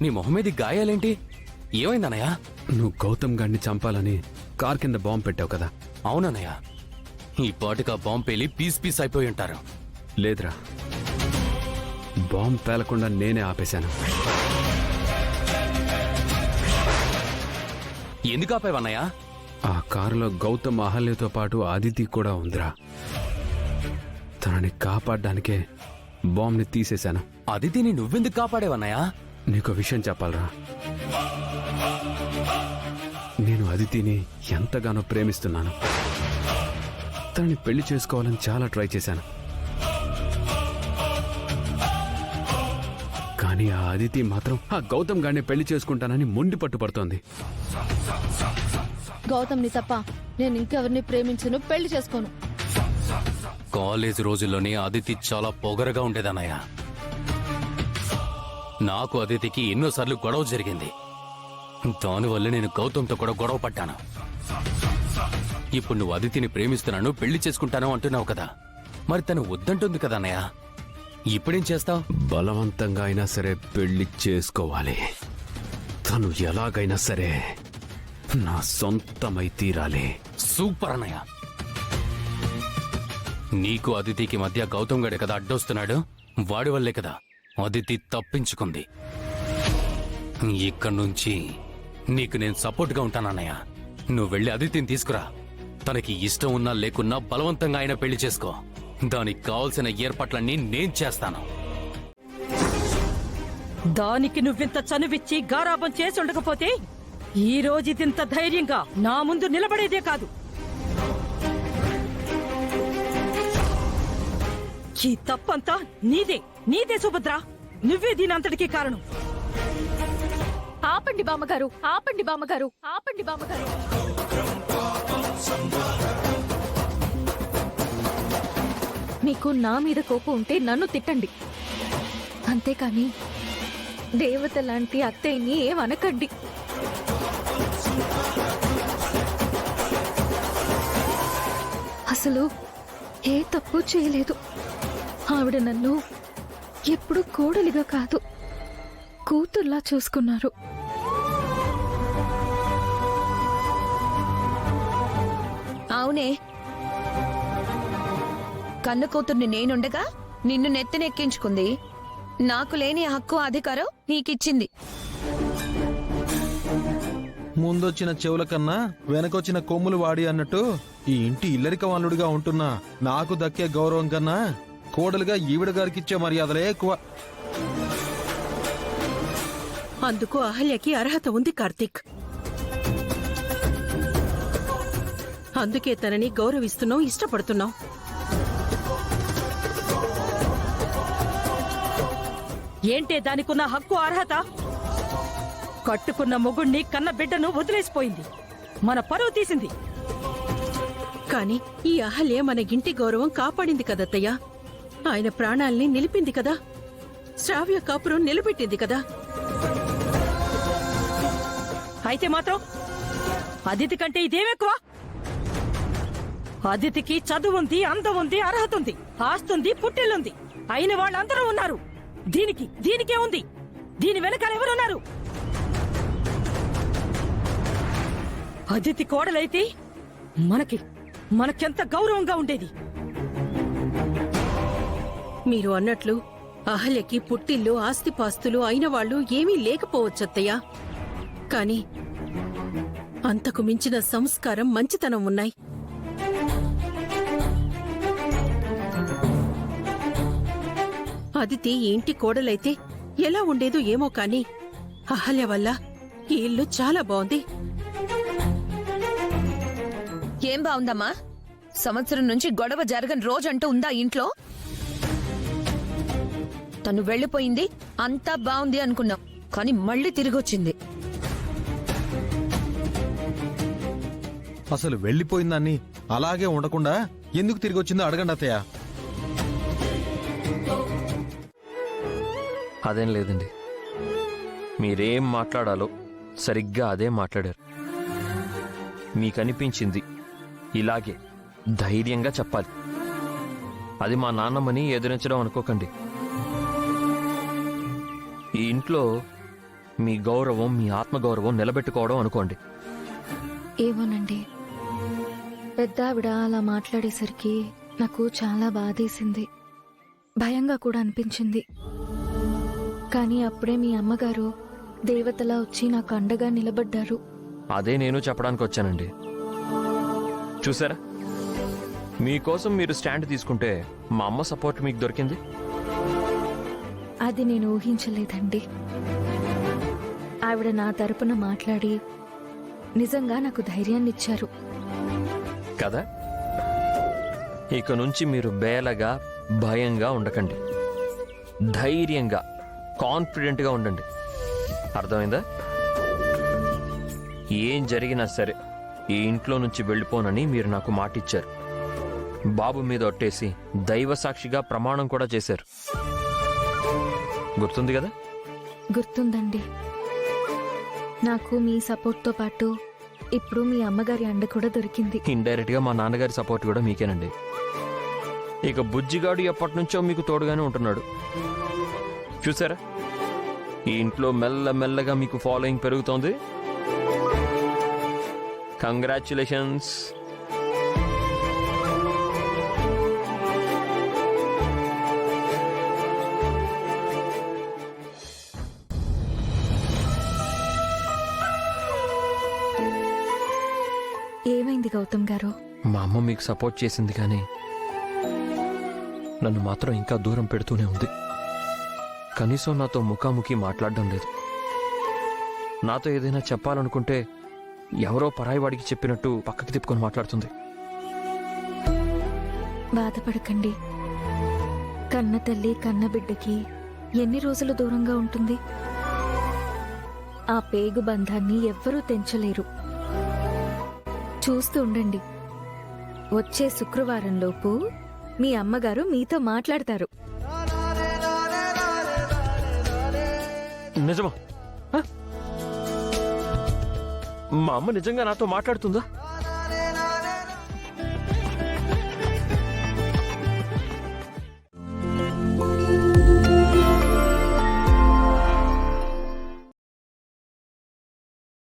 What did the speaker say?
నీ మొహం మీద గాయాలేంటి? ఏమైందన్నయ్య? నువ్వు గౌతమ్ గారిని చంపాలని కార్ కింద బాంబు పెట్టావు కదా? అవునన్నయ్య. ఈ పాటుగా బాంబు పేలి పీస్ పీస్ అయిపోయి ఉంటారు. లేదురా, బాంబు పేలకుండా నేనే ఆపేశాను. ఎందుకు ఆపేవన్నయ్య? ఆ కారులో గౌతమ్, అహల్యతో పాటు అదితి కూడా ఉందిరా. తనని కాపాడడానికే బాంబుని తీసేశాను. అదితిని నువ్వెందుకు కాపాడేవన్నయ్య? నీకు విషయం చెప్పాలరా, నేను అదితిని ఎంతగానో ప్రేమిస్తున్నాను. తనని పెళ్లి చేసుకోవాలని చాలా ట్రై చేశాను. కానీ ఆ అదితి మాత్రం ఆ గౌతమ్ గారిని పెళ్లి చేసుకుంటానని మొండి పట్టుపడుతోంది. గౌతమ్ని తప్ప నేను ఇంకెవరిని ప్రేమించను, పెళ్లి చేసుకోను. కాలేజ్ రోజుల్లోనే అదితి చాలా పొగరగా ఉండేదన్నయ్య. నాకు అదితికి ఎన్నోసార్లు గొడవ జరిగింది. దానివల్ల నేను గౌతమ్తో కూడా గొడవ పడ్డాను. ఇప్పుడు నువ్వు అదితిని ప్రేమిస్తున్నాను, పెళ్లి చేసుకుంటాను అంటున్నావు కదా, మరి తను వద్దంటుంది కదా అన్నయ్య. ఇప్పుడేం చేస్తావు? బలవంతంగా అయినా సరే పెళ్లి చేసుకోవాలి. తను ఎలాగైనా సరే నా సొంతమై తీరాలి. సూపర్ అన్నయ్య. నీకు అదితికి మధ్య గౌతమ్ గడే కదా అడ్డొస్తున్నాడు. వాడి వల్లే కదా అదితి తప్పించుకుంది. ఇక్కడి నుంచి నీకు నేను సపోర్ట్గా ఉంటానన్నయ్య. నువ్వు వెళ్ళి అదితిని తీసుకురా. తనకి ఇష్టం ఉన్నా లేకున్నా బలవంతంగా అయినా పెళ్లి చేసుకో. దానికి కావలసిన ఏర్పాట్లన్నీ నేను చేస్తాను. దానికి నువ్వింత చనువిచ్చి గారాబం చేసి ఉండకపోతే ఈ రోజు ఇదింత ధైర్యంగా నా ముందు నిలబడేదే కాదు. ఈ తప్పంతా నీదే సుభద్ర. నువ్వే దీనంతటికీ కారణం. ఆపండి బామ్మగారు, ఆపండి బామ్మగారు, ఆపండి బామ్మగారు. మీకు నా మీద కోపం ఉంటే నన్ను తిట్టండి, అంతేకాని దేవత లాంటి అత్తయ్యని ఏమనకండి. అసలు ఏ తప్పు చేయలేదు. ఆవిడ నన్ను ఎప్పుడు కోడలిగా కాదు, కూతుర్లా చూసుకున్నారు. అవునే, కన్ను కూతుర్ని నేనుండగా నిన్ను నెత్తినెక్కించుకుంది. నాకు లేని హక్కు అధికారం నీకిచ్చింది. ముందొచ్చిన చెవుల కన్నా వెనకొచ్చిన కొమ్ములు వాడి అన్నట్టు ఈ ఇంటి ఇల్లరిక వాళ్ళుడిగా ఉంటున్నా నాకు దక్కే గౌరవం కన్నా కోడలుగా ఈవిడ గారికిచ్చే మర్యాదలే ఎక్కువ. అందుకు అహల్యకి అర్హత ఉంది కార్తీక్. అందుకే తనని గౌరవిస్తున్నావు, ఇష్టపడుతున్నావు. ఏంటే దానికున్న హక్కు, అర్హత? కట్టుకున్న మొగుణ్ణి, కన్న బిడ్డను వదిలేసిపోయింది, మన పరువు తీసింది. కాని ఈ అహల్య మన ఇంటి గౌరవం కాపాడింది కదత్తయ్యా. ఆయన ప్రాణాల్ని నిలిపింది కదా, శ్రావ్య కాపురం నిలబెట్టింది కదా. అయితే మాత్రం అదితి కంటే ఇదేమెక్కువ? అదితికి చదువుంది, అందం ఉంది, అర్హత ఉంది, ఆస్తుంది, పుట్టిల్లుంది, అయిన వాళ్ళందరూ ఉన్నారు. దీనికే ఉంది. దీని వెనకాల ఎవరున్నారు? అదితి కోడలైతే మనకెంత గౌరవంగా ఉండేది. మీరు అన్నట్లు అహల్యకి పుట్టిల్లు, ఆస్తిపాస్తులు అయిన వాళ్ళు ఏమీ లేకపోవచ్చత్తయ్యా. కాని అంతకు మించిన సంస్కారం, మంచితనం ఉన్నాయి. అదితి ఈ ఇంటి కోడలైతే ఎలా ఉండేదో ఏమో కాని అహల్య వల్ల ఈ ఇల్లు చాలా బాగుంది. ఏం బావుందమ్మా? సంవత్సరం నుంచి గొడవ జరగని రోజంటూ ఉందా ఇంట్లో? తను వెళ్లిపోయింది, అంతా బావుంది అనుకున్నాం, కాని మళ్ళీ తిరిగొచ్చింది. అసలు వెళ్లిపోయిందాన్ని అలాగే ఉండకుండా ఎందుకు తిరిగొచ్చిందో అడగండి అత్తయ్య. అదేం లేదండి, మీరేం మాట్లాడాలో సరిగ్గా అదే మాట్లాడారు. మీకనిపించింది ఇలాగే ధైర్యంగా చెప్పాలి. అది మా నాన్నమ్మని ఎదిరించడం అనుకోకండి. ఈ ఇంట్లో మీ గౌరవం, మీ ఆత్మగౌరవం నిలబెట్టుకోవడం అనుకోండి. ఏమోనండి, పెద్ద ఆవిడ అలా మాట్లాడేసరికి నాకు చాలా బాధేసింది, భయంగా కూడా అనిపించింది. కానీ అప్పుడే మీ అమ్మగారు దేవతలా వచ్చి నాకు అండగా నిలబడ్డారు. అదే నేను చెప్పడానికి వచ్చానండి. చూసారా, మీకోసం మీరు స్టాండ్ తీసుకుంటే మా అమ్మ సపోర్ట్ మీకు దొరికింది. అది నేను ఊహించలేదండి. ఆవిడ నా తరపున మాట్లాడి నిజంగా నాకు ధైర్యాన్ని ఇచ్చారు. కదా, ఇక నుంచి మీరు బేలగా, భయంగా ఉండకండి. ధైర్యంగా, కాన్ఫిడెంట్గా ఉండండి. అర్థమైందా? ఏం జరిగినా సరే ఈ ఇంట్లో నుంచి వెళ్ళిపోనని మీరు నాకు మాటిచ్చారు. బాబు మీద ఒట్టేసి దైవ సాక్షిగా ప్రమాణం కూడా చేశారు. గుర్తుంది కదా? గుర్తుందండి. నాకు మీ సపోర్ట్తో పాటు ఇప్పుడు మీ అమ్మగారి అండ కూడా దొరికింది. ఇండైరెక్ట్ గా మా నాన్నగారి సపోర్ట్ కూడా మీకేనండి. ఇక బుజ్జిగాడు ఎప్పటి నుంచో మీకు తోడుగానే ఉంటున్నాడు. చూసారా, ఈ ఇంట్లో మెల్లమెల్లగా మీకు ఫాలోయింగ్ పెరుగుతోంది. కంగ్రాచ్యులేషన్స్. ఏమైంది గౌతమ్ గారు? మా అమ్మ మీకు సపోర్ట్ చేసింది, కానీ నన్ను మాత్రం ఇంకా దూరం పెడుతూనే ఉంది. కనీసం నాతో ముఖాముఖి మాట్లాడడం లేదు. నాతో ఏదైనా చెప్పాలనుకుంటే ఎవరో పరాయి వాడికి చెప్పినట్టు పక్కకి తిప్పుకొని మాట్లాడుతుంది. బాధపడకండి. కన్న తల్లి కన్న బిడ్డకి ఎన్ని రోజులు దూరంగా ఉంటుంది? ఆ పేగు బంధాన్ని ఎవ్వరూ తెంచలేరు. చూస్తూ ఉండండి, వచ్చే శుక్రవారంలోపు మీ అమ్మగారు మీతో మాట్లాడతారు. నిజమా? మా అమ్మ నిజంగా నాతో మాట్లాడుతుందా?